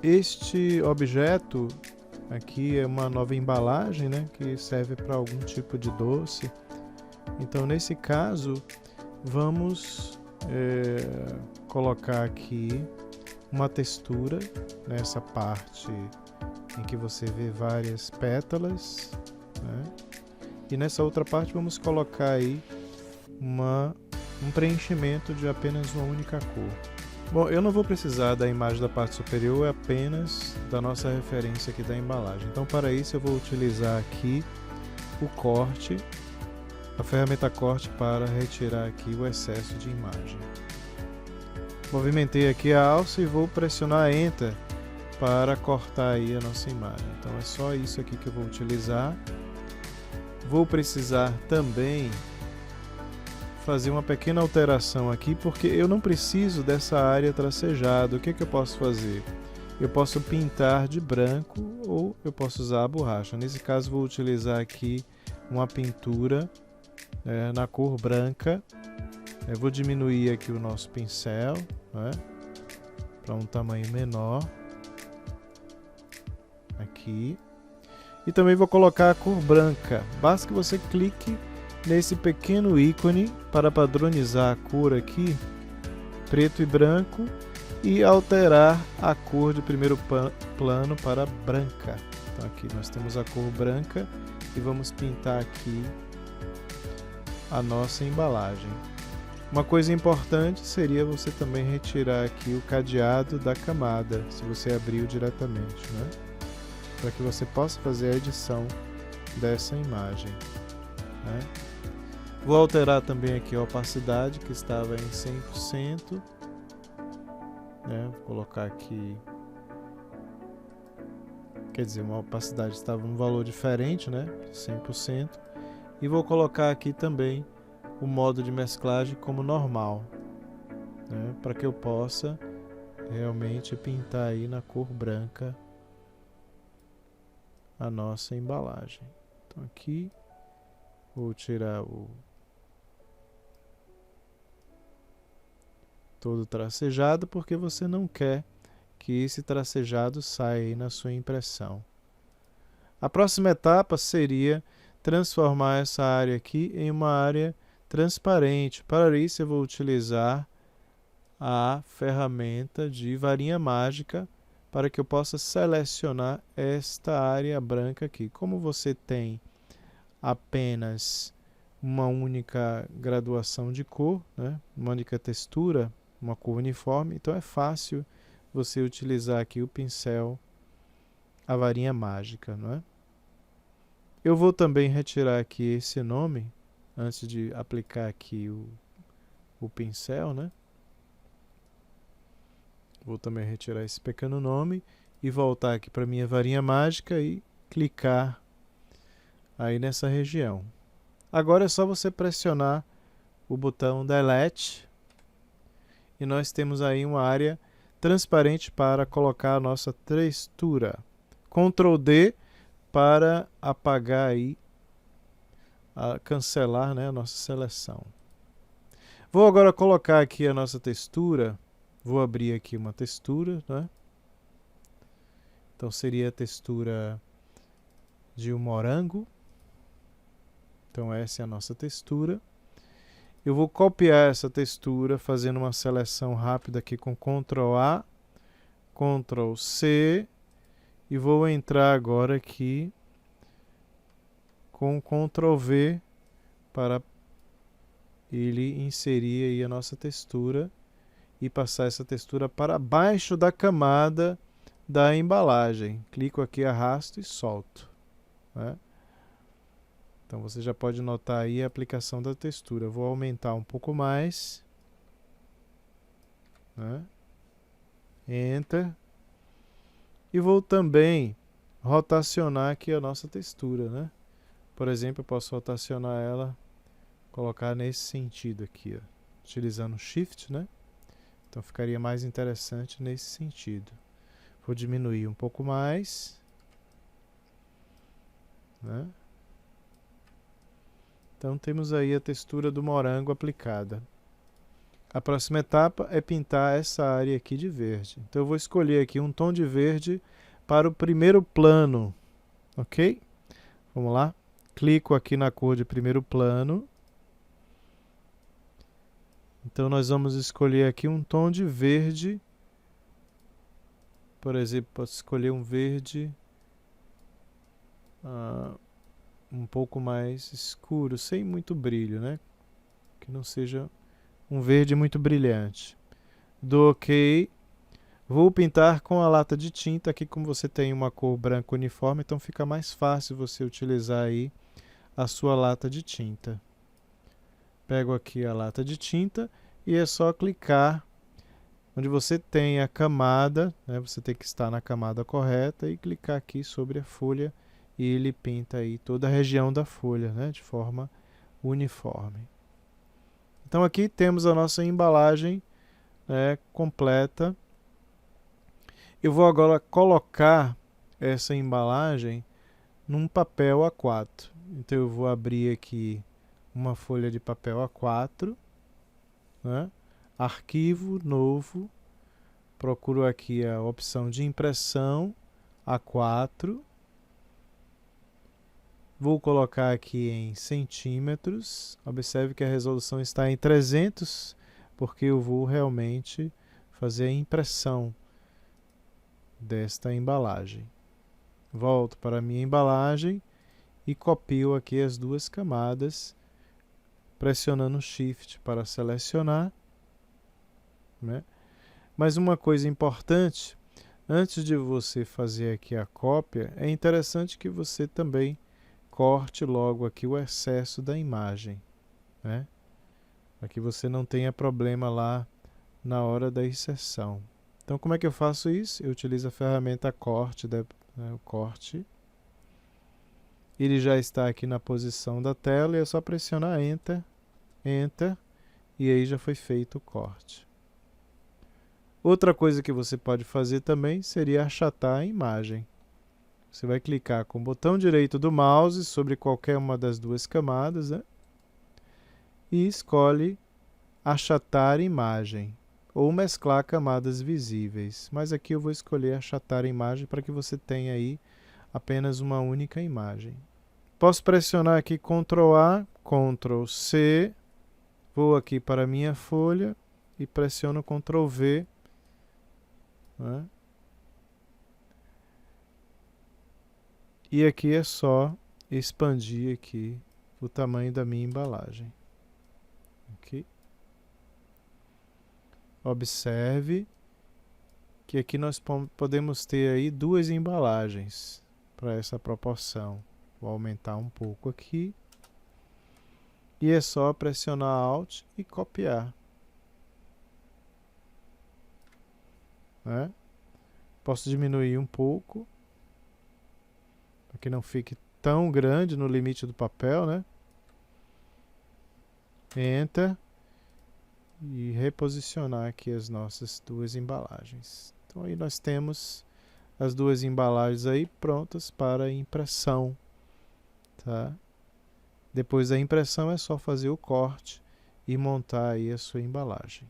Este objeto aqui é uma nova embalagem, né, que serve para algum tipo de doce. Então, nesse caso, vamos colocar aqui uma textura nessa parte em que você vê várias pétalas, né? E nessa outra parte vamos colocar aí um preenchimento de apenas uma única cor. Bom, eu não vou precisar da imagem da parte superior, é apenas da nossa referência aqui da embalagem. Então, para isso eu vou utilizar aqui o corte, a ferramenta corte, para retirar aqui o excesso de imagem. Movimentei aqui a alça e vou pressionar Enter para cortar aí a nossa imagem. Então é só isso aqui que eu vou utilizar. Vou precisar também fazer uma pequena alteração aqui, porque eu não preciso dessa área tracejada. O que eu posso fazer? Eu posso pintar de branco ou eu posso usar a borracha. Nesse caso vou utilizar aqui uma pintura na cor branca. Eu vou diminuir aqui o nosso pincel, né, para um tamanho menor. Aqui. E também vou colocar a cor branca. Basta que você clique nesse pequeno ícone para padronizar a cor aqui, preto e branco, e alterar a cor de primeiro plano para branca. Então aqui nós temos a cor branca e vamos pintar aqui a nossa embalagem. Uma coisa importante seria você também retirar aqui o cadeado da camada, se você abriu diretamente, né? Para que você possa fazer a edição dessa imagem, né? Vou alterar também aqui a opacidade, que estava em 100%, né? Vou colocar aqui, quer dizer, uma opacidade estava um valor diferente, né? 100%. E vou colocar aqui também o modo de mesclagem como normal, né? Para que eu possa realmente pintar aí na cor branca a nossa embalagem. Então aqui vou tirar todo tracejado, porque você não quer que esse tracejado saia aí na sua impressão. A próxima etapa seria transformar essa área aqui em uma área transparente. Para isso eu vou utilizar a ferramenta de varinha mágica para que eu possa selecionar esta área branca aqui. Como você tem apenas uma única graduação de cor, né, uma única textura, uma cor uniforme, então é fácil você utilizar aqui o pincel, a varinha mágica, não é? Eu vou também retirar aqui esse nome antes de aplicar aqui o pincel, né? Vou também retirar esse pequeno nome e voltar aqui para minha varinha mágica e clicar aí nessa região. Agora é só você pressionar o botão Delete e nós temos aí uma área transparente para colocar a nossa textura. Ctrl D para apagar aí, cancelar, né, a nossa seleção. Vou agora colocar aqui a nossa textura. Vou abrir aqui uma textura, né? Então seria a textura de um morango. Então essa é a nossa textura. Eu vou copiar essa textura fazendo uma seleção rápida aqui com Ctrl A, Ctrl C e vou entrar agora aqui com Ctrl V para ele inserir aí a nossa textura e passar essa textura para baixo da camada da embalagem. Clico aqui, arrasto e solto, né? Então você já pode notar aí a aplicação da textura. Eu vou aumentar um pouco mais, né? Enter. E vou também rotacionar aqui a nossa textura, né? Por exemplo, eu posso rotacionar ela, colocar nesse sentido aqui, ó, utilizando Shift, né? Então ficaria mais interessante nesse sentido. Vou diminuir um pouco mais, né? Então temos aí a textura do morango aplicada. A próxima etapa é pintar essa área aqui de verde. Então eu vou escolher aqui um tom de verde para o primeiro plano, ok? Vamos lá. Clico aqui na cor de primeiro plano. Então nós vamos escolher aqui um tom de verde. Por exemplo, posso escolher um verde um pouco mais escuro, sem muito brilho, né? Que não seja um verde muito brilhante. Dou OK. Vou pintar com a lata de tinta. Aqui, como você tem uma cor branca uniforme, então fica mais fácil você utilizar aí a sua lata de tinta. Pego aqui a lata de tinta e é só clicar onde você tem a camada, né? Você tem que estar na camada correta e clicar aqui sobre a folha e ele pinta aí toda a região da folha, né? De forma uniforme. Então aqui temos a nossa embalagem, né, completa. Eu vou agora colocar essa embalagem num papel A4. Então eu vou abrir aqui uma folha de papel A4, né? Arquivo, novo, procuro aqui a opção de impressão A4, vou colocar aqui em centímetros, observe que a resolução está em 300, porque eu vou realmente fazer a impressão desta embalagem. Volto para a minha embalagem e copio aqui as duas camadas, pressionando Shift para selecionar, né? Mas uma coisa importante, antes de você fazer aqui a cópia, é interessante que você também corte logo aqui o excesso da imagem, né? Para que você não tenha problema lá na hora da inserção. Então, como é que eu faço isso? Eu utilizo a ferramenta corte, né, o corte. Ele já está aqui na posição da tela e é só pressionar Enter, Enter, e aí já foi feito o corte. Outra coisa que você pode fazer também seria achatar a imagem. Você vai clicar com o botão direito do mouse sobre qualquer uma das duas camadas, né? E escolhe achatar imagem ou mesclar camadas visíveis. Mas aqui eu vou escolher achatar imagem para que você tenha aí apenas uma única imagem. Posso pressionar aqui Ctrl A, Ctrl C, vou aqui para a minha folha e pressiono Ctrl V, né? E aqui é só expandir aqui o tamanho da minha embalagem. Okay? Observe que aqui nós podemos ter aí duas embalagens para essa proporção. Vou aumentar um pouco aqui. E é só pressionar Alt e copiar, né? Posso diminuir um pouco, para que não fique tão grande no limite do papel, né? Enter. E reposicionar aqui as nossas duas embalagens. Então aí nós temos as duas embalagens aí prontas para impressão, tá? Depois da impressão é só fazer o corte e montar aí a sua embalagem.